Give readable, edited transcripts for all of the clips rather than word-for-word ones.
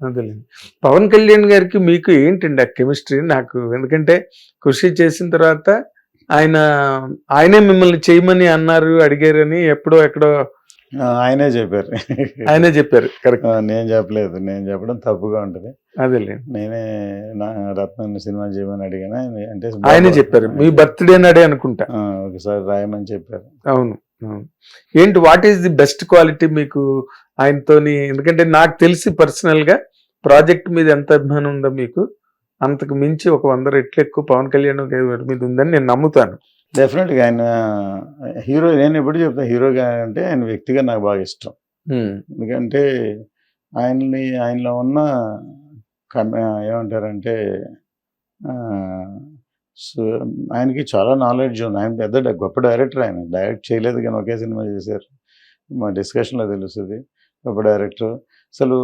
అదేలేండి. పవన్ కళ్యాణ్ గారికి మీకు ఏంటండి ఆ కెమిస్ట్రీ? నాకు ఎందుకంటే కృషి చేసిన తర్వాత ఆయన ఆయనే మిమ్మల్ని చేయమని అన్నారు, అడిగారని ఎప్పుడో ఎక్కడో ఆయనే చెప్పారు. ఆయనే చెప్పారు. కరెక్ట్. నేను చెప్పలేదు. నేను చెప్పడం తప్పుగా ఉంటుంది. అదేలేండి. నేనే నా రత్నం సినిమా చేయమని అడిగాను. అంటే ఆయనే చెప్పారు. మీ బర్త్డే నాడే అనుకుంటా. ఒకసారి రాయమని చెప్పారు. అవును. అవును. ఏంటి what is the best quality మీకు ఆయనతోని? ఎందుకంటే నాకు తెలిసి పర్సనల్ గా ప్రాజెక్ట్ మీద ఎంత అభిమానం ఉందో మీకు, అంతకు మించి ఒక 100 రెట్లు ఎక్కువ పవన్ కళ్యాణ్ గారి మీద ఉందని నేను నమ్ముతాను. డెఫినెట్గా ఆయన హీరో. నేను ఎప్పుడు చెప్తాను, హీరోగా అంటే ఆయన వ్యక్తిగా నాకు బాగా ఇష్టం. ఎందుకంటే ఆయనలో ఉన్న ఏమంటారంటే ఆయనకి చాలా నాలెడ్జ్ ఉంది. ఆయన పెద్ద గొప్ప డైరెక్టర్. ఆయన డైరెక్ట్ చేయలేదు కానీ ఒకే సినిమా చేశారు. మా డిస్కషన్లో తెలుస్తుంది. గొప్ప డైరెక్టర్. అసలు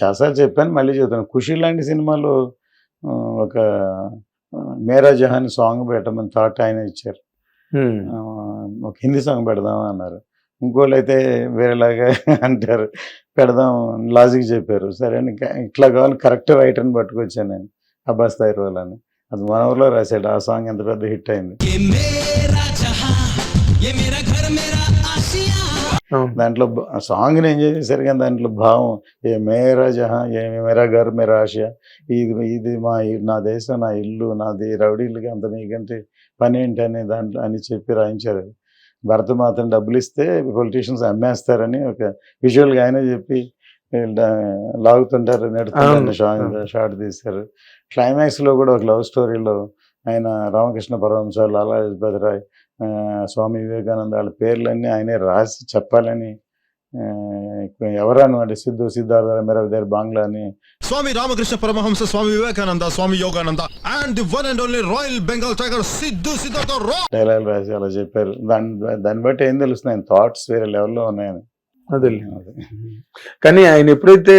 చాలాసార్లు చెప్పాను, మళ్ళీ చెప్తాను. ఖుషి లాంటి సినిమాలో ఒక మేరా జహాన్ సాంగ్ పెట్టమని థాట్ ఆయన ఇచ్చారు. ఒక హిందీ సాంగ్ పెడదాం అన్నారు. ఇంకోళ్ళు అయితే వేరేలాగా అంటారు, పెడదాం లాజిక్ చెప్పారు. సరే అని ఇట్లా కావాలి కరెక్ట్ రైటర్ని పట్టుకొచ్చాను నేను, అబ్బాస్ తైర్వాల్ అని. అది మన ఊర్లో రాశాడు. ఆ సాంగ్ ఎంత పెద్ద హిట్ అయింది. దాంట్లో సాంగ్ని ఎంజాయ్ చేశారు కానీ దాంట్లో భావం ఏ మేరా జహా ఏ మేరా ఘర్ మేరా ఆసియా, ఇది నా దేశం, నా ఇల్లు, నాది, రౌడీలకి అంత మీకంటే పని ఏంటి అని దాంట్లో అని చెప్పి రాయించారు. భరత మాతను డబ్బులు ఇస్తే పొలిటీషియన్స్ అమ్మేస్తారని ఒక విజువల్గా ఆయన చెప్పి లాగుతుంటారు, నెడుతుంటారు, షార్ట్ తీశారు. క్లైమాక్స్లో కూడా ఒక లవ్ స్టోరీలో ఆయన రామకృష్ణ పరమహంస, లాలా లజపతి రాయ్, స్వామి వివేకానంద వాళ్ళ పేర్లన్నీ ఆయనే రాసి చెప్పాలని ఎవరను అంటే సిద్ధార్థ మేరా విద్యార్ బాంగ్లా అని Swami Ramakrishna Paramahamsa, Swami Vivekananda, Swami Yogananda and the one and only royal Bengal tiger Siddhartha dialogue రాసి అలా చెప్పారు. దాన్ని బట్టి ఏం తెలుస్తుంది, ఆయన థాట్స్ వేరే లెవెల్లో ఉన్నాయని. అదే. కానీ ఆయన ఎప్పుడైతే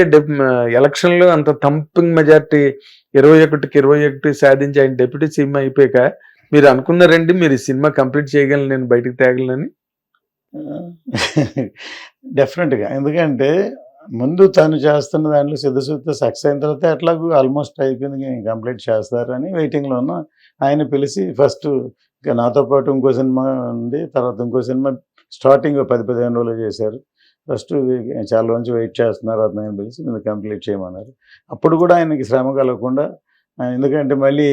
ఎలక్షన్ లో అంత థంపింగ్ మెజార్టీ 21కి 21 సాధించి ఆయన డిప్యూటీ సీఎం అయిపోయాక మీరు అనుకున్నారండి మీరు ఈ సినిమా కంప్లీట్ చేయగలను, నేను బయటకు తేగలనని? డెఫినెట్గా. ఎందుకంటే ముందు తను చేస్తున్న దాంట్లో సిద్ధశుద్ధ సక్సెస్ అయిన తర్వాత ఎట్లాగూ ఆల్మోస్ట్ అయిపోయింది, కంప్లీట్ చేస్తారని వెయిటింగ్లో ఉన్న ఆయన పిలిచి ఫస్ట్ ఇంకా నాతో పాటు ఇంకో సినిమా ఉంది, తర్వాత ఇంకో సినిమా స్టార్టింగ్ 10-15 రోజులు చేశారు. ఫస్ట్ ఇది చాలా రోజు వెయిట్ చేస్తున్నారు, అతను పిలిచి మీరు కంప్లీట్ చేయమన్నారు. అప్పుడు కూడా ఆయనకి శ్రమ కలగకుండా, ఎందుకంటే మళ్ళీ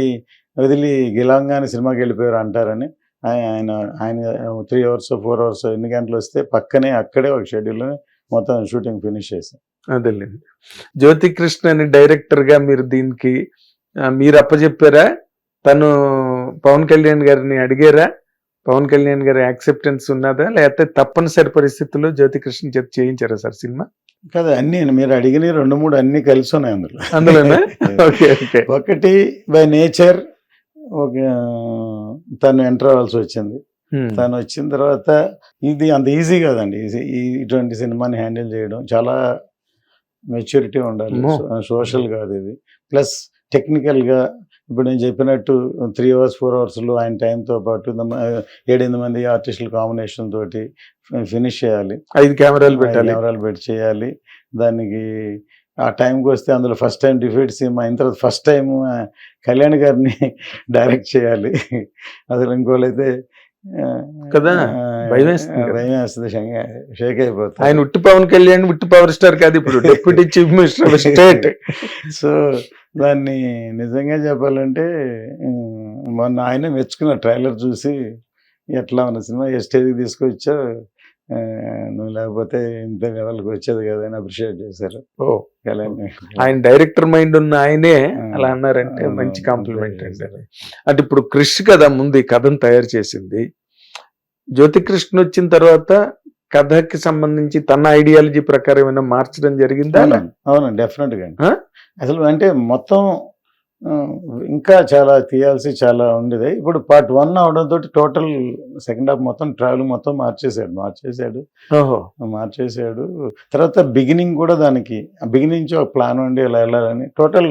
వదిలి గిలాంగానే సినిమాకి వెళ్ళిపోయారు అంటారని ఆయన 3 hours 4 hours ఎన్ని గంటలు వస్తే పక్కనే అక్కడే ఒక షెడ్యూల్లో మొత్తం షూటింగ్ ఫినిష్ చేశాం. అదేలేండి. జ్యోతికృష్ణ అని డైరెక్టర్గా మీరు దీనికి మీరు అప్పచెప్పారా? తను పవన్ కళ్యాణ్ గారిని అడిగారా? పవన్ కళ్యాణ్ గారి యాక్సెప్టెన్స్ ఉన్నదా, లేకపోతే తప్పనిసరి పరిస్థితుల్లో జ్యోతికృష్ణ చేత చేయించారా సార్ సినిమా? కదా, అన్నీ మీరు అడిగిన 2-3 అన్నీ కలిసి ఉన్నాయి అందులోనే. ఒకటి బై నేచర్ తను ఎంటర్ అవ్వాల్సి వచ్చింది. తను వచ్చిన తర్వాత ఇది అంత ఈజీ కాదండి. ఇటువంటి సినిమాని హ్యాండిల్ చేయడం చాలా మెచ్యూరిటీ ఉండాలి. సోషల్ కాదు ఇది. ప్లస్ టెక్నికల్గా ఇప్పుడు నేను చెప్పినట్టు 3 hours 4 hours ఆయన టైంతో పాటు 7-8 మంది ఆర్టిస్టుల కాంబినేషన్ తోటి ఫినిష్ చేయాలి. 5 కెమెరాలు పెట్టి చేయాలి. దానికి ఆ టైంకి వస్తే అందులో ఫస్ట్ టైం డిఫీట్ సినిమా అయిన తర్వాత ఫస్ట్ టైం కళ్యాణ్ గారిని డైరెక్ట్ చేయాలి. అసలు ఇంకోళ్ళైతే కదా భయం వేస్తుంది, షేక్ అయిపోతుంది. ఆయన ఉట్టి పవన్ కళ్యాణ్ ఉట్టి పవర్ స్టార్ కాదు, ఇప్పుడు deputy chief minister of state. So దాన్ని నిజంగా చెప్పాలంటే మొన్న ఆయన మెచ్చుకున్న ట్రైలర్ చూసి ఎట్లా ఉన్న సినిమా ఏ స్టేజ్కి తీసుకొచ్చా, నువ్వు లేకపోతే ఇంత లెవెల్కి వచ్చేది కదా అని అప్రిషియేట్ చేశారు. ఆయన డైరెక్టర్ మైండ్ ఉన్న ఆయనే అలా అన్నారంటే మంచి కాంప్లిమెంట్ అండి. అంటే ఇప్పుడు క్రిష్ కదా ముందు ఈ కథను తయారు చేసింది. జ్యోతికృష్ణ వచ్చిన తర్వాత కథకి సంబంధించి తన ఐడియాలజీ ప్రకారం ఏమైనా మార్చడం జరిగిందా? అవునండి, డెఫినెట్గా. అసలు అంటే మొత్తం ఇంకా చాలా తీయాల్సి చాలా ఉండేది. ఇప్పుడు పార్ట్ 1 అవడంతో టోటల్ సెకండ్ హాఫ్ మొత్తం ట్రావెల్ మొత్తం మార్చేసాడు. తర్వాత బిగినింగ్ కూడా దానికి బిగినింగ్ నుంచి ఒక ప్లాన్ ఉండి ఇలా వెళ్ళాలని టోటల్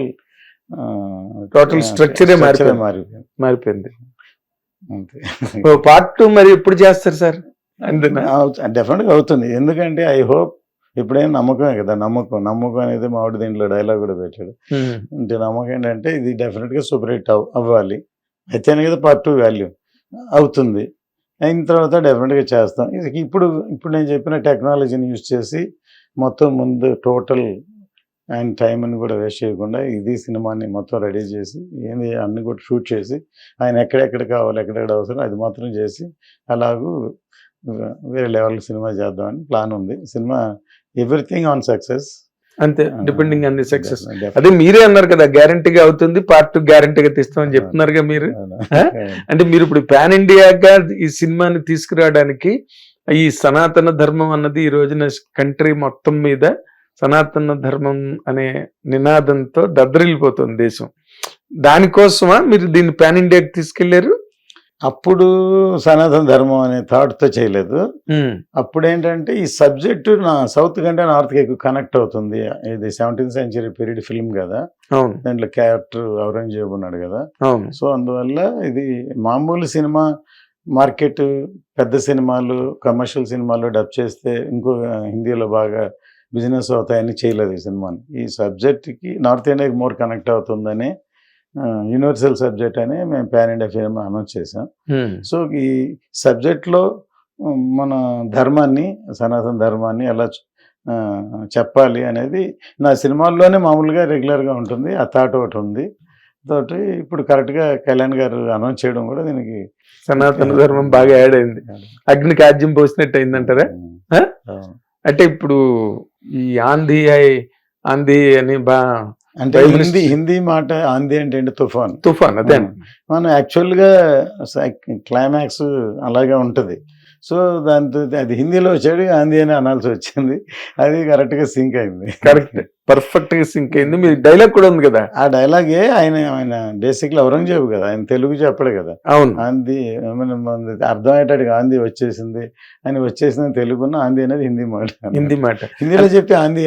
స్ట్రక్చరే మారిపోయింది. అంతే. పార్ట్ 2 మరి ఎప్పుడు చేస్తారు సార్? డెఫినెట్గా అవుతుంది. ఎందుకంటే ఐ హోప్ ఎప్పుడైనా నమ్మకమే కదా, నమ్మకం అనేది మామిడి దీంట్లో డైలాగ్ కూడా పెట్టాడు. అంటే నమ్మకం ఏంటంటే ఇది డెఫినెట్గా సూపర్ హిట్ అవ్వాలి, అయితేనే కదా పార్ట్ 2 వాల్యూ అవుతుంది. అయిన తర్వాత డెఫినెట్గా చేస్తాం. ఇప్పుడు నేను చెప్పిన టెక్నాలజీని యూజ్ చేసి మొత్తం ముందు టోటల్ ఆయన టైంని కూడా వేస్ట్ చేయకుండా ఇది సినిమాని మొత్తం రెడీ చేసి ఏంది అన్ని కూడా షూట్ చేసి ఆయన ఎక్కడెక్కడ కావాలి ఎక్కడెక్కడ అవసరం అది మాత్రం చేసి అలాగూ వేరే లెవెల్ సినిమా చేద్దామని ప్లాన్ ఉంది. సినిమా ఎవ్రీథింగ్ ఆన్ సక్సెస్, అంతే, డిపెండింగ్ ఆన్ ది సక్సెస్. అదే మీరే అన్నారు కదా గ్యారంటీగా అవుతుంది, పార్ట్ 2 గ్యారంటీగా తీస్తామని చెప్తున్నారుగా మీరు. అంటే మీరు ఇప్పుడు పాన్ ఇండియాగా ఈ సినిమాని తీసుకురావడానికి ఈ సనాతన ధర్మం అన్నది ఈ రోజున కంట్రీ మొత్తం మీద సనాతన ధర్మం అనే నినాదంతో దద్దరిల్లిపోతుంది దేశం. దానికోసమా మీరు దీన్ని పాన్ ఇండియాకి తీసుకెళ్లారు? అప్పుడు సనాతన ధర్మం అనే థాట్తో చేయలేదు. అప్పుడు ఏంటంటే ఈ సబ్జెక్టు నా సౌత్ కంటే నార్త్కి ఎక్కువ కనెక్ట్ అవుతుంది. ఇది 17th century పీరియడ్ ఫిల్మ్ కదా, దాంట్లో క్యారెక్టర్ ఔరంగజేబు ఉన్నాడు కదా. సో అందువల్ల ఇది మామూలు సినిమా మార్కెట్, పెద్ద సినిమాలు కమర్షియల్ సినిమాలు డబ్ చేస్తే ఇంకో హిందీలో బాగా బిజినెస్ అవుతాయని చేయలేదు ఈ సినిమాని. ఈ సబ్జెక్ట్కి నార్త్ ఇండియాకి మోర్ కనెక్ట్ అవుతుందని యూనివర్సల్ సబ్జెక్ట్ అని మేము పాన్ ఇండియా ఫిల్మ్ అనౌన్స్ చేసాం. సో ఈ సబ్జెక్ట్లో మన ధర్మాన్ని, సనాతన ధర్మాన్ని ఎలా చెప్పాలి అనేది నా సినిమాల్లోనే మామూలుగా రెగ్యులర్గా ఉంటుంది. ఆ థాట్ ఒకటి ఉంది. తోటి ఇప్పుడు కరెక్ట్గా కళ్యాణ్ గారు అనౌన్స్ చేయడం కూడా దీనికి సనాతన ధర్మం బాగా యాడ్ అయింది, అగ్నికి ఆజ్యం పోసినట్టు అయిందంటారా? అంటే ఇప్పుడు ఈ ఆంధీ అని అంటే హిందీ మాట ఆంధీ అంటే తుఫాన్ అదే మనం యాక్చువల్గా క్లైమాక్స్ అలాగే ఉంటుంది. సో దాంతో అది హిందీలో వచ్చాడు, ఆంధీ అని అనాల్సి వచ్చింది. అది కరెక్ట్గా సింక్ అయింది, కరెక్ట్ పర్ఫెక్ట్ గా సింక్ అయింది. మీ డైలాగ్ కూడా ఉంది కదా, ఆ డైలాగే ఆయన బేసిక్లీ ఔరంగజేబు కదా, ఆయన తెలుగు చెప్పడు కదా. అవును, ఆంధీ అర్థమయ్యేటట్టుగా ఆంధీ వచ్చేసింది అని వచ్చేసింది తెలుగున్న, ఆంధీ అనేది హిందీ మాట. హిందీలో చెప్పి ఆంధీ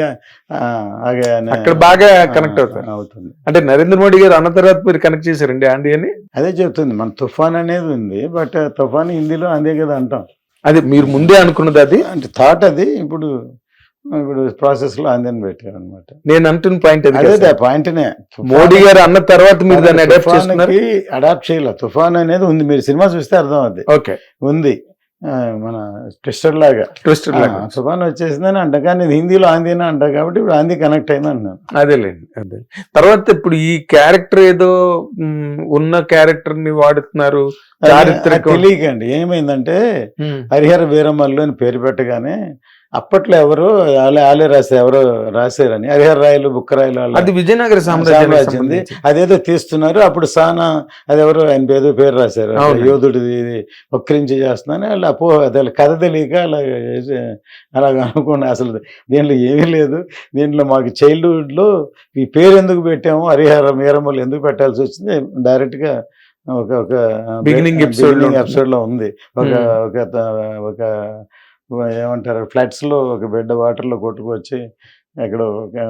అక్కడ బాగా కనెక్ట్ అవుతుంది. అంటే నరేంద్ర మోడీ గారు అన్న తర్వాత మీరు కనెక్ట్ చేశారండి ఆంధీ అని? అదే చెప్తుంది, మన తుఫాన్ అనేది ఉంది, బట్ తుఫాన్ హిందీలో ఆంధీ కదా అంటాం. అది మీరు ముందే అనుకున్నది, అది అంటే థాట్. అది ఇప్పుడు ప్రాసెస్ లో ఆందోళన పెట్టారు అనమాట. నేను అంటున్న పాయింట్ అదే పాయింట్నే, మోడీ గారు అన్న తర్వాత మీరు దాన్ని అడాప్ట్ చేయాలి. తుఫాన్ అనేది ఉంది, మీరు సినిమా చూస్తే అర్థం అవుతుంది. ఓకే, ఉంది మన ట్విస్టర్ లాగా తుఫాన్ వచ్చేసిందని అంట, కానీ హిందీలో ఆంధీని అంట, కాబట్టి ఇప్పుడు ఆంధీ కనెక్ట్ అయింది అంటున్నాను. అదేలేండి, అదే. తర్వాత ఇప్పుడు ఈ క్యారెక్టర్ ఏదో ఉన్న క్యారెక్టర్ ని వాడుతున్నారు, తెలియకండి. ఏమైందంటే హరిహర వీరమల్లు అని పేరు పెట్టగానే అప్పట్లో ఎవరు ఆలే ఎవరో రాశారని, హరిహర రాయలు బుక్కరాయలు, అది విజయనగర సామ్రాజ్యం, అదేదో తీస్తున్నారు. అప్పుడు సానా అదెవరో ఆయన ఏదో పేరు రాశారు, యోధుడిది వక్రించి చేస్తున్నాను. వాళ్ళు అపోహ, అది కథ తెలియక అలాగ అనుకోండి. అసలు దీంట్లో ఏమీ లేదు. దీంట్లో మాకు చైల్డ్హుడ్లో ఈ పేరు ఎందుకు పెట్టాము, హరిహర వీరమల్లు ఎందుకు పెట్టాల్సి వచ్చింది, డైరెక్ట్గా ఒక బిగినింగ్ ఎపిసోడ్ లో ఉంది. ఒక ఏమంటారు, ఫ్లడ్స్ లో ఒక బిడ్డ వాటర్ లో కొట్టుకొచ్చి ఎక్కడో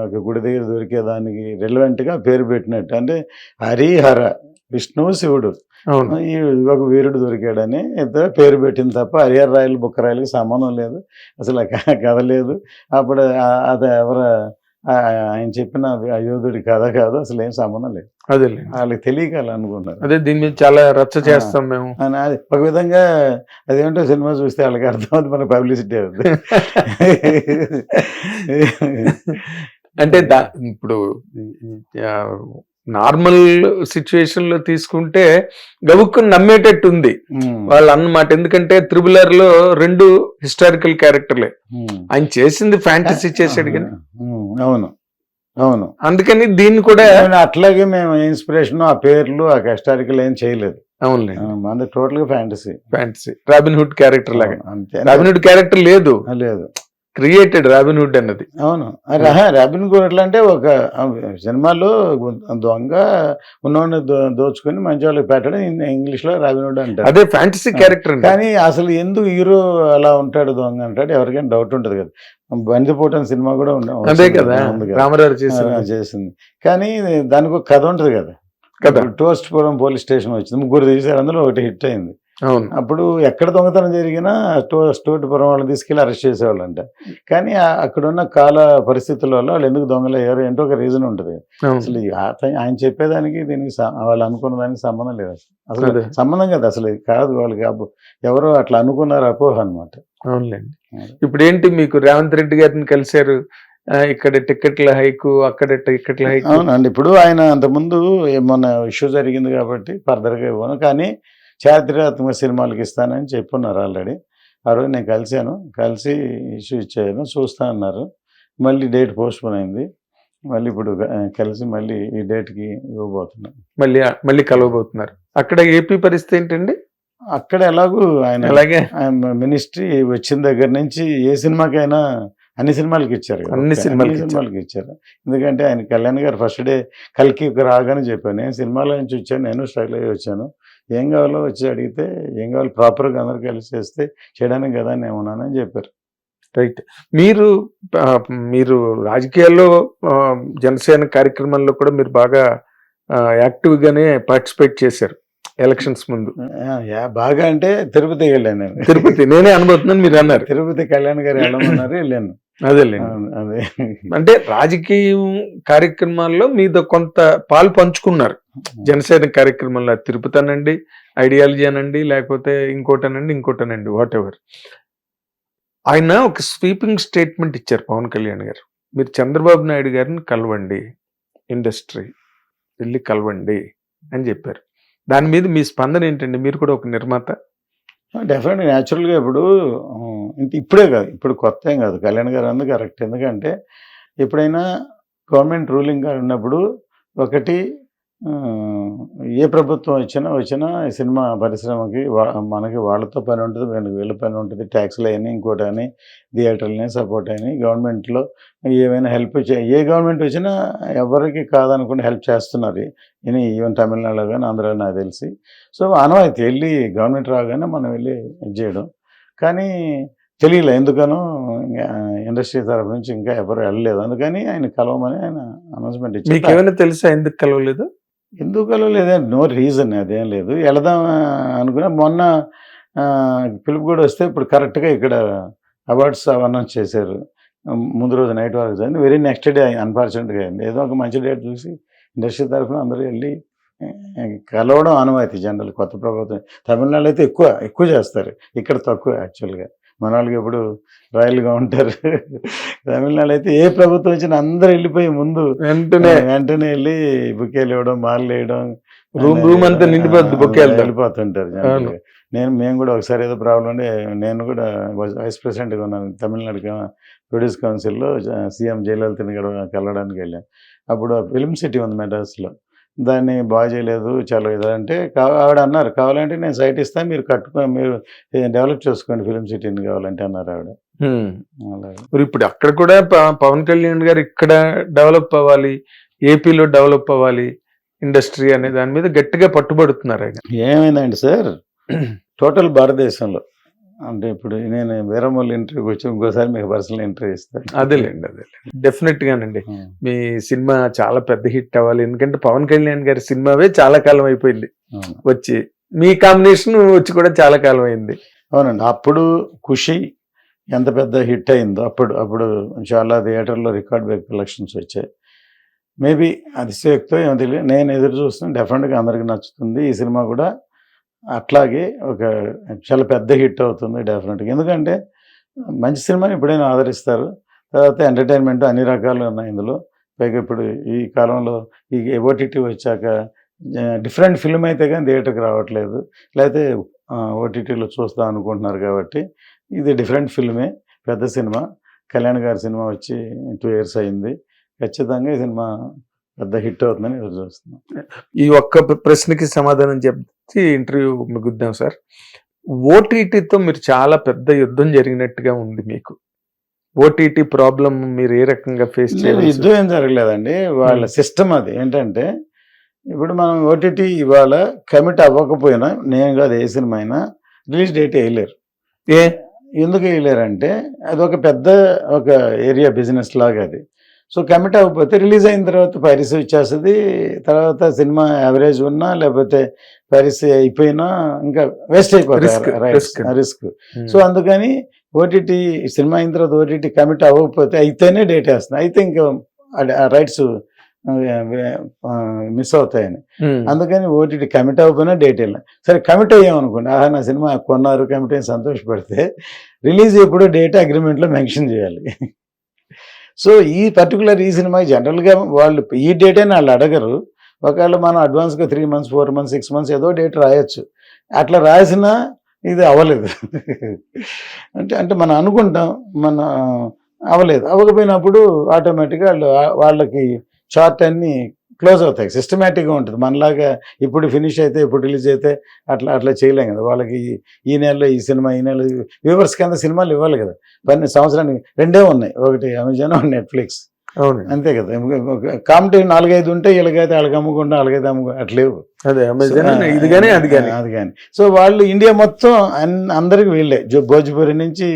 ఒక గుడి దగ్గర దొరికేదానికి రెలవెంట్ గా పేరు పెట్టినట్టు. అంటే హరిహర, విష్ణువు శివుడు, ఈ ఒక వీరుడు దొరికాడని పేరు పెట్టింది తప్ప హరిహర రాయలు బుక్కరాయలకి సంబంధం లేదు, అసలు కథ లేదు. అప్పుడు అది ఆయన చెప్పిన యోధుడి కథ కాదు, అసలు ఏం సంబంధం లేదు. అదే వాళ్ళకి తెలియక అలా అనుకుంటారు. అదే దీని మీద చాలా రచ్చ చేస్తాం మేము. అది ఒక విధంగా అదేంటో సినిమా చూస్తే వాళ్ళకి అర్థమవుతుంది, మన పబ్లిసిటీ అవుతుంది. అంటే ఇప్పుడు నార్మల్ సిచ్యువేషన్ లో తీసుకుంటే గబుక్కుని నమ్మేటట్టు ఉంది వాళ్ళు అన్నమాట. ఎందుకంటే త్రిబులర్ లో 2 హిస్టారికల్ క్యారెక్టర్లే, ఆయన చేసింది ఫ్యాంటసీ చేసాడు కానీ. అవును అవును, అందుకని దీన్ని కూడా అట్లాగే మేము ఇన్స్పిరేషన్, ఆ పేర్లు ఆ హిస్టారికల్ ఏం చేయలేదు. అవునులే, మన టోటల్ గా ఫ్యాంటసీ రాబిన్ హుడ్ క్యారెక్టర్ లాగా. రాబిన్ హుడ్ క్యారెక్టర్ లేదు, క్రియేటెడ్ రాబిన్ హుడ్ అన్నది. అవును, రాబిన్ హుడ్ ఎట్లా అంటే ఒక సినిమాలో దొంగ ఉన్నవాడిని దోచుకుని మంచి వాళ్ళకి పెట్టడం, ఇంగ్లీష్ లో రాబిన్ హుడ్ అంటారు. అదే ఫ్యాంటసీ క్యారెక్టర్. కానీ అసలు ఎందుకు హీరో అలా ఉంటాడు, దొంగ అంటాడు, ఎవరికైనా డౌట్ ఉంటుంది కదా. బందిపోటం సినిమా కూడా అదే కదా రామారావు చేసింది, కానీ దానికి ఒక కథ ఉంటుంది కదా. టోస్ట్ పురం పోలీస్ స్టేషన్ వచ్చింది, 3 తీశారు, అందులో ఒకటి హిట్ అయింది. అవును. అప్పుడు ఎక్కడ దొంగతనం జరిగినా స్టోటిపురం వాళ్ళని తీసుకెళ్ళి అరెస్ట్ చేసేవాళ్ళంట. కానీ అక్కడున్న కాల పరిస్థితుల వల్ల వాళ్ళు ఎందుకు దొంగలయ్యారు ఏంటో ఒక రీజన్ ఉంటుంది. అవును. అసలు ఆయన చెప్పేదానికి దీనికి వాళ్ళు అనుకున్న దానికి సంబంధం లేదు. అసలు అదే. సంబంధం కదా, అసలు ఇది కాదు వాళ్ళకి. ఎవరో అట్లా అనుకున్నారు, అపోహ అనమాట. అవునులేండి. ఇప్పుడు ఏంటి మీకు రేవంత్ రెడ్డి గారిని కలిశారు, ఇక్కడ టికెట్ల హైకు, అక్కడ టికెట్ల హైకు. అవునండి. ఇప్పుడు ఆయన అంతకుముందు మొన్న ఇష్యూ జరిగింది కాబట్టి ఫర్దర్గా ఇవ్వను, కానీ చారిత్రాత్మక సినిమాలకి ఇస్తానని చెప్పున్నారు ఆల్రెడీ. ఆ రోజు నేను కలిసి ఇష్యూ ఇచ్చాను, చూస్తా అన్నారు. మళ్ళీ డేట్ పోస్ట్పోన్ అయింది. మళ్ళీ ఇప్పుడు కలిసి మళ్ళీ ఈ డేట్కి ఇవ్వబోతున్నాను. మళ్ళీ కలవబోతున్నారు. అక్కడ ఏపీ పరిస్థితి ఏంటండి? అక్కడ ఎలాగూ అలాగే ఆయన మినిస్ట్రీ వచ్చిన దగ్గర నుంచి ఏ సినిమాకైనా అన్ని సినిమాలకి ఇచ్చారు కదా. అన్ని సినిమాలకి ఇచ్చారు. ఎందుకంటే ఆయన కళ్యాణ్ గారు ఫస్ట్ డే కల్కి రాగానే చెప్పాను, నేను సినిమాలో నుంచి వచ్చాను, నేను స్ట్రగుల్ అయ్యి వచ్చాను, ఏం కావాలో వచ్చి అడిగితే ఏం కావాలి ప్రాపర్గా అందరు కలిసి చేస్తే చేయడానికి కదా నేను ఉన్నానని చెప్పారు. రైట్. మీరు రాజకీయాల్లో జనసేన కార్యక్రమాల్లో కూడా మీరు బాగా యాక్టివ్ గానే పార్టిసిపేట్ చేశారు ఎలక్షన్స్ ముందు. బాగా అంటే తిరుపతికి వెళ్ళాను నేను. తిరుపతి నేనే అనుభూతున్నాను, మీరు అన్నారు తిరుపతి కళ్యాణ్ గారు వెళ్ళమన్నారు, వెళ్ళాను. అదే అదే అంటే రాజకీయం కార్యక్రమాల్లో మీద కొంత పాలు పంచుకున్నారు. జనసేన కార్యక్రమంలో తిరుపతి అనండి, ఐడియాలజీ అనండి, లేకపోతే ఇంకోటనండి వాట్ ఎవర్. ఆయన ఒక స్వీపింగ్ స్టేట్మెంట్ ఇచ్చారు పవన్ కళ్యాణ్ గారు, మీరు చంద్రబాబు నాయుడు గారిని కలవండి, ఇండస్ట్రీ వెళ్ళి కలవండి అని చెప్పారు. దాని మీద మీ స్పందన ఏంటండి? మీరు కూడా ఒక నిర్మాత. డెఫినెట్గా న్యాచురల్గా ఇప్పుడే కాదు, ఇప్పుడు కొత్త ఏం కాదు, కళ్యాణ్ గారు అందుకు కరెక్ట్. ఎందుకంటే ఎప్పుడైనా గవర్నమెంట్ రూలింగ్ ఉన్నప్పుడు ఒకటి ఏ ప్రభుత్వం వచ్చినా ఈ సినిమా పరిశ్రమకి మనకి వాళ్ళతో పని ఉంటుంది, వీళ్ళ పని ఉంటుంది, ట్యాక్స్లు అయినా ఇంకోటి అని థియేటర్లని సపోర్ట్ అయినాయి. గవర్నమెంట్లో ఏమైనా హెల్ప్ ఏ గవర్నమెంట్ వచ్చినా ఎవరికి కాదనుకుని హెల్ప్ చేస్తున్నారు. ఈవెన్ తమిళనాడులో కానీ ఆంధ్రాలో నాకు తెలిసి. సో ఆనవాయితీ వెళ్ళి గవర్నమెంట్ రాగానే మనం వెళ్ళి చేయడం. కానీ తెలియలే ఎందుకనో ఇండస్ట్రీ తరఫు నుంచి ఇంకా ఎవరు వెళ్ళలేదు. అందుకని ఆయన కలవమని ఆయన అనౌన్స్మెంట్ ఇచ్చారు. మీకు ఏమైనా తెలుసా ఎందుకు కలవలేదు? ఎందుకు కలవలేదే, నో రీజన్, అదేం లేదు. వెళదాం అనుకున్నా. మొన్న పిలుపు కూడా వస్తే ఇప్పుడు కరెక్ట్గా ఇక్కడ అవార్డ్స్ అనౌన్స్ చేశారు. ముందు రోజు నైట్ వరకు జరిగింది. వెరీ నెక్స్ట్ డే అన్ఫార్చునేట్గా అయింది. ఏదో ఒక మంచి డేట్ చూసి ఇండస్ట్రీ తరఫున అందరూ వెళ్ళి కలవడం ఆనవాయితీ. జనరల్ కొత్త ప్రభుత్వం తమిళనాడు అయితే ఎక్కువ చేస్తారు, ఇక్కడ తక్కువ యాక్చువల్గా. మన వాళ్ళకి ఎప్పుడు రాయల్గా ఉంటారు. తమిళనాడు అయితే ఏ ప్రభుత్వం వచ్చినా అందరూ వెళ్ళిపోయి ముందు వెంటనే వెళ్ళి బుకేలు ఇవ్వడం, మాలలు వేయడం, రూమ్ అంతా నిండిపోతుంది, బుకేలు వెళ్ళిపోతుంటారు జనరల్గా. మేము కూడా ఒకసారి ఏదో ప్రాబ్లం ఉండి నేను కూడా వైస్ ప్రెసిడెంట్గా ఉన్నాను తమిళనాడు ప్రొడ్యూస్ కౌన్సిల్లో. సీఎం జయలలితని కూడా కలవడానికి వెళ్ళాను. అప్పుడు ఫిల్మ్ సిటీ ఉంది మెడ్రాస్లో, దాన్ని బాగా చేయలేదు చాలా ఇదంటే ఆవిడ అన్నారు, కావాలంటే నేను సైట్ ఇస్తాను, మీరు మీరు డెవలప్ చేసుకోండి ఫిల్మ్ సిటీని కావాలంటే అన్నారు ఆవిడ. మరి ఇప్పుడు అక్కడ కూడా పవన్ కళ్యాణ్ గారు ఇక్కడ డెవలప్ అవ్వాలి, ఏపీలో డెవలప్ అవ్వాలి ఇండస్ట్రీ అనే దాని మీద గట్టిగా పట్టుబడుతున్నారు ఆయన. ఏమైందండి సార్, టోటల్ భారతదేశంలో అంటే ఇప్పుడు నేను వీరమల్లి ఇంటర్వ్యూకి వచ్చి ఇంకోసారి మీకు పర్సనల్ ఇంటర్వ్యూ ఇస్తాను. అదేలేండి డెఫినెట్ గానండి. మీ సినిమా చాలా పెద్ద హిట్ అవ్వాలి, ఎందుకంటే పవన్ కళ్యాణ్ గారి సినిమావే చాలా కాలం అయిపోయింది వచ్చి, మీ కాంబినేషన్ వచ్చి కూడా చాలా కాలం అయింది. అవునండి. అప్పుడు ఖుషి ఎంత పెద్ద హిట్ అయిందో అప్పుడు చాలా థియేటర్లో రికార్డ్ బ్రేక్ కలెక్షన్స్ వచ్చాయి. మేబీ అతిశయోక్తో ఏమో తెలియదు, నేను ఎదురు చూస్తున్నాను. డెఫినెట్గా అందరికీ నచ్చుతుంది. ఈ సినిమా కూడా అట్లాగే ఒక చాలా పెద్ద హిట్ అవుతుంది డెఫినెట్గా. ఎందుకంటే మంచి సినిమాని ఎప్పుడైనా ఆదరిస్తారు. తర్వాత ఎంటర్టైన్మెంట్ అన్ని రకాలు ఉన్నాయి ఇందులో. పైగా ఇప్పుడు ఈ కాలంలో ఈ ఓటీటీ వచ్చాక డిఫరెంట్ ఫిల్మ్ అయితే కానీ థియేటర్కి రావట్లేదు, లేకపోతే ఓటీటీలో చూస్తాం అనుకుంటున్నారు. కాబట్టి ఇది డిఫరెంట్ ఫిల్మే, పెద్ద సినిమా. కళ్యాణ్ గారి సినిమా వచ్చి 2 years అయింది. ఖచ్చితంగా ఈ సినిమా పెద్ద హిట్ అవుతుందని ఎదురు చూస్తున్నాం. ఈ ఒక్క ప్రశ్నకి సమాధానం చెప్పి ఇంటర్వ్యూ ముగిద్దాం సార్. ఓటీటీతో మీరు చాలా పెద్ద యుద్ధం జరిగినట్టుగా ఉంది మీకు. ఓటీటీ ప్రాబ్లం మీరు ఏ రకంగా ఫేస్ చేయాలి? యుద్ధం ఏం జరగలేదండి, వాళ్ళ సిస్టమ్ అది. ఏంటంటే ఇప్పుడు మనం ఓటీటీ ఇవాళ కమిట్ అవ్వకపోయినా, నేను కాదు ఏ సినిమా అయినా రిలీజ్ డేట్ వేయలేరు. ఎందుకు వేయలేరంటే అది ఒక పెద్ద ఏరియా బిజినెస్ లాగా అది. సో కమిట్ అవ్వకపోతే రిలీజ్ అయిన తర్వాత పైరసీ వచ్చేస్తుంది, తర్వాత సినిమా యావరేజ్ ఉన్నా లేకపోతే పైరసీ అయిపోయినా ఇంకా వేస్ట్ అయిపోతుంది రిస్క్. సో అందుకని ఓటీటీ సినిమా అయిన తర్వాత ఓటీటీ కమిట్ అవ్వకపోతే అయితేనే డేట్ వేస్తుంది, అయితే ఇంకా రైట్స్ మిస్ అవుతాయని. అందుకని ఓటీటీ కమిట్ అవ్వకపోయినా డేట్ వెళ్ళిన సరే కమిట్ అయ్యామనుకోండి, ఆహా నా సినిమా కొన్నారు కమిట్ అయ్యి సంతోషపడితే రిలీజ్ ఎప్పుడు డేట్ అగ్రిమెంట్లో మెన్షన్ చేయాలి. సో ఈ పర్టికులర్ ఈ సినిమా జనరల్గా వాళ్ళు ఈ డేట్ అని వాళ్ళు అడగరు, ఒకవేళ మనం అడ్వాన్స్గా 3 months 4 months 6 months ఏదో డేట్ రాయొచ్చు, అట్లా రాసినా ఇది అవ్వలేదు. అంటే మనం అనుకుంటాం మన అవ్వకపోయినప్పుడు ఆటోమేటిక్గా వాళ్ళకి చార్ట్ అన్ని క్లోజ్ అవుతాయి, సిస్టమేటిక్గా ఉంటుంది. మనలాగా ఇప్పుడు ఫినిష్ అయితే ఇప్పుడు రిలీజ్ అయితే అట్లా చేయలేం కదా. వాళ్ళకి ఈ నెలలో ఈ సినిమా, ఈ నెల వ్యూవర్స్ కింద సినిమాలు ఇవ్వాలి కదా. సంవత్సరానికి 2 ఉన్నాయి, ఒకటి అమెజాన్ ఒకటి నెట్ఫ్లిక్స్, అవును అంతే కదా. కాంపిటేటివ్ 4-5 ఉంటే వీళ్ళకైతే వాళ్ళకి అమ్ముకుంటా వాళ్ళకైతే అట్లేవు. అదే అమెజాన్ ఇది కానీ అది కానీ. సో వాళ్ళు ఇండియా మొత్తం అందరికి వీళ్ళే, భోజ్పురి నుంచి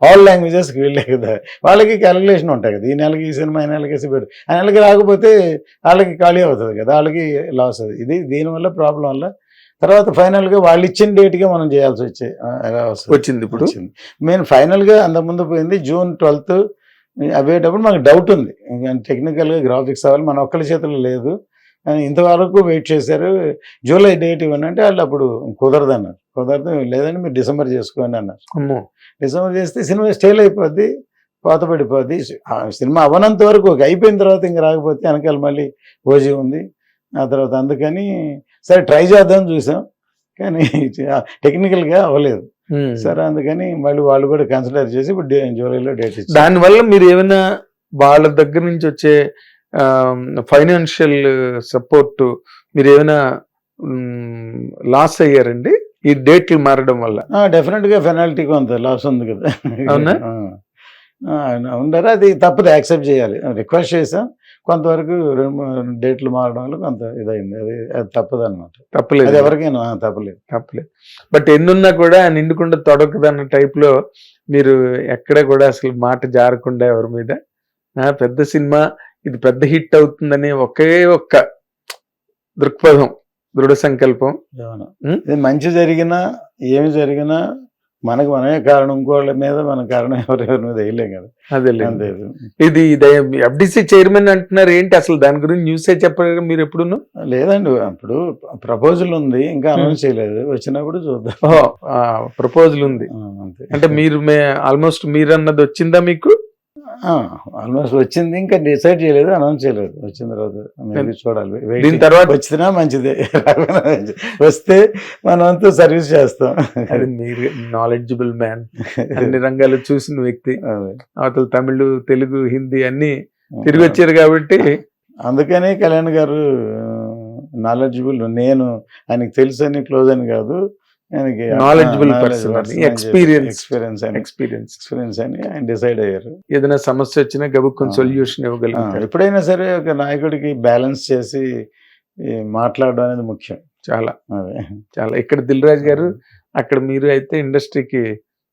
ఆల్ లాంగ్వేజెస్కి వీళ్ళే కదా. వాళ్ళకి క్యాలిక్యులేషన్ ఉంటాయి కదా, ఈ నెలకి ఈ సినిమా ఈ నెలకి పెట్టు, ఆ నెలకి రాకపోతే వాళ్ళకి ఖాళీ అవుతుంది కదా, వాళ్ళకి లాస్ అవుతుంది. దీనివల్ల ప్రాబ్లం వల్ల తర్వాత ఫైనల్గా వాళ్ళు ఇచ్చిన డేట్గా మనం చేయాల్సి వచ్చింది. ఇప్పుడు మెయిన్ ఫైనల్గా అంతకుముందు పోయింది June 12th అయ్యేటప్పుడు మనకు డౌట్ ఉంది, టెక్నికల్గా గ్రాఫిక్స్ అవ్వాలి, మన ఒక్కరి చేతుల్లో లేదు. ఇంతవరకు వెయిట్ చేశారు, జూలై డేట్ ఇవ్వండి అంటే వాళ్ళు అప్పుడు కుదరదు లేదండి మీరు డిసెంబర్ చేసుకోండి అన్నారు. డిసెంబర్ చేస్తే సినిమా స్టేల్ అయిపోద్ది, పాత పడిపోద్ది. సినిమా అవనంత వరకు అయిపోయిన తర్వాత ఇంకా రాకపోతే వెనకాల మళ్ళీ ఓజీ ఉంది ఆ తర్వాత. అందుకని సరే ట్రై చేద్దామని చూసాం, కానీ టెక్నికల్గా అవ్వలేదు. సరే అందుకని మళ్ళీ వాళ్ళు కూడా కన్సిడర్ చేసి ఇప్పుడు జూలైలో డేట్ ఇచ్చారు. దానివల్ల మీరు ఏమైనా వాళ్ళ దగ్గర నుంచి వచ్చే ఫైనాన్షియల్ సపోర్ట్ మీరు ఏమైనా లాస్ అయ్యారండి ఈ డేట్లు మారడం వల్ల? డెఫినెట్గా పెనాల్టీ కొంత లాస్ ఉంది కదా. అవునా? ఉండరు, అది తప్పదు, యాక్సెప్ట్ చేయాలి. రిక్వెస్ట్ చేసాం, కొంతవరకు 2 డేట్లు మారడం వల్ల కొంత ఇదైంది, అది తప్పదు అనమాట. తప్పలేదు, అది ఎవరికైనా తప్పలేదు. బట్ ఎన్నున్నా కూడా నిండుకుండా తొడకదన్న టైప్లో మీరు ఎక్కడ కూడా అసలు మాట జారకుండా ఎవరి మీద పెద్ద సినిమా ఇది పెద్ద హిట్ అవుతుందని ఒకే ఒక్క దృక్పథం, దృఢ సంకల్పం. ఇది మంచి జరిగినా ఏమి జరిగినా మనకు మనమే కారణం, ఇంకోళ్ళ మీద మన కారణం ఎవరెవరి మీద వేయలేం కదా. అదే ఇది ఎఫ్డిసి చైర్మన్ అంటున్నారు ఏంటి అసలు దాని గురించి న్యూసే చెప్పారు మీరు ఎప్పుడు? లేదండి, అప్పుడు ప్రపోజల్ ఉంది, ఇంకా అనౌన్స్ చేయలేదు, వచ్చినప్పుడు చూద్దాం. ప్రపోజల్ ఉంది అంటే మీరు ఆల్మోస్ట్ మీరు అన్నది వచ్చిందా మీకు? ఆల్మోస్ట్ వచ్చింది, ఇంకా డిసైడ్ చేయలేదు, అనౌన్స్ చేయలేదు. వచ్చిన తర్వాత చూడాలి, దీని తర్వాత వచ్చినా మంచిదే, వస్తే మనమంతా సర్వీస్ చేస్తాం. అది మీరు నాలెడ్జబుల్ మ్యాన్, అన్ని రంగాలు చూసిన వ్యక్తి, అవతల తమిళ్ తెలుగు హిందీ అన్ని తిరిగి వచ్చారు కాబట్టి. అందుకనే కళ్యాణ్ గారు నాలెడ్జబుల్, నేను ఆయనకి తెలుసు అని క్లోజ్ అని కాదు, నాలెడ్జబుల్ పర్సన్, ఎక్స్పీరియన్స్ అని ఆయన డిసైడ్ అయ్యారు. ఏదైనా సమస్య వచ్చినా గబుక్కుని సొల్యూషన్ ఇవ్వగలుగుతారు. ఎప్పుడైనా సరే ఒక నాయకుడికి బ్యాలెన్స్ చేసి మాట్లాడడం అనేది ముఖ్యం. చాలా ఇక్కడ దిల్ రాజు గారు, అక్కడ మీరు అయితే ఇండస్ట్రీకి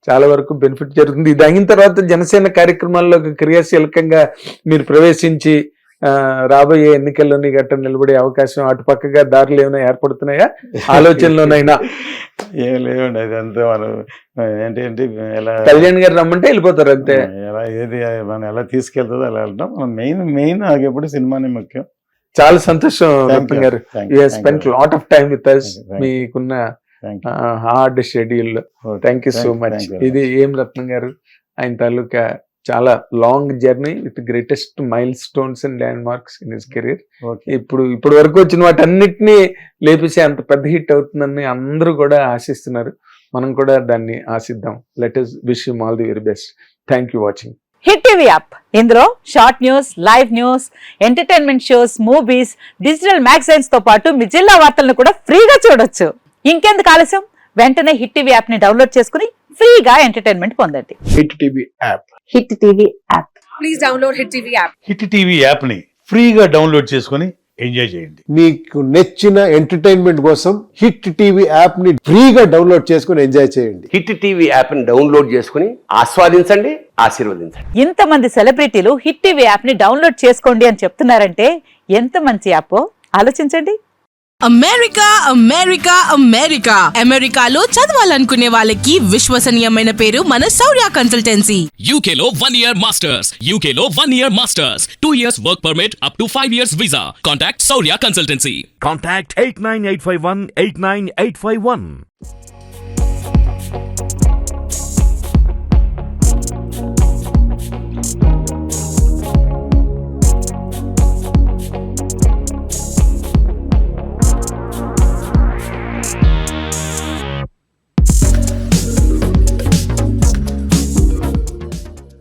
చాలా వరకు బెనిఫిట్ జరుగుతుంది. ఇది అయిన తర్వాత జనసేన కార్యక్రమాల్లో క్రియాశీలకంగా మీరు ప్రవేశించి రాబోయే ఎన్నికల్లోని గట్ట నిలబడే అవకాశం అటుపక్కగా దారులు ఏమైనా ఏర్పడుతున్నాయా ఆలోచనలోనైనా? ఏం లేవండి, అది అంతా మనం ఏంటి ఎలా కళ్యాణ్ గారు రమ్మంటే వెళ్ళిపోతారు అంతే. ఎలా ఏది మనం ఎలా తీసుకెళ్తుందో అలా వెళ్తాం. మనం మెయిన్ నాకు ఎప్పుడు సినిమానే ముఖ్యం. చాలా సంతోషం రత్నం గారు, you have spent lot of time with us. మీకున్న హార్డ్ షెడ్యూల్ లో థ్యాంక్ యూ సో మచ్. ఇది ఏం రత్నం గారు, ఆయన తాలూకా చాలా long journey with greatest mile stones and land marks in his career. ఇప్పుడు వరకు వచ్చిన వాటన్నిటినీ లేపేసి అంత పెద్ద హిట్ అవుతుందని అందరూ కూడా ఆశిస్తున్నారు, మనం కూడా దాన్ని ఆశిద్దాం. Let us wish him all the very best. Thank you watching hit TV app. ఇందులో short news, live news, entertainment shows, movies, digital magazines తో పాటు మీ జిల్లా వార్తలను కూడా ఫ్రీగా చూడొచ్చు. ఇంకెందుకు ఆలస్యం, వెంటనే హిట్ టీవీ యాప్ ని డౌన్లోడ్ చేసుకుని ఫ్రీగా ఎంటర్టైన్మెంట్ పొందండి. Hit TV app. Hit TV app. Please download Hit TV app. Hit TV యాప్ని ఫ్రీగా డౌన్లోడ్ చేసుకొని ఎంజాయ్ చేయండి. మీకు నచ్చిన ఎంటర్టైన్మెంట్ కోసం హిట్ టీవీ యాప్ ని ఫ్రీగా డౌన్లోడ్ చేసుకుని ఎంజాయ్ చేయండి. హిట్ టీవీ యాప్ని డౌన్లోడ్ చేసుకుని ఆస్వాదించండి, ఆశీర్వదించండి. ఇంతమంది సెలబ్రిటీలు హిట్ టీవీ యాప్ ని డౌన్లోడ్ చేసుకోండి అని చెప్తున్నారంటే ఎంత మంచి యాప్ ఆలోచించండి. అమెరికా అమెరికా అమెరికా అమెరికాలో చదవాలనుకునే వాళ్ళకి విశ్వసనీయమైన పేరు మన శౌర్య కన్సల్టెన్సీ. UK లో 1 year masters. UK లో 1 year masters. 2 years work permit up to 5 years visa. Contact Saurya Consultancy. Contact 89851 89851.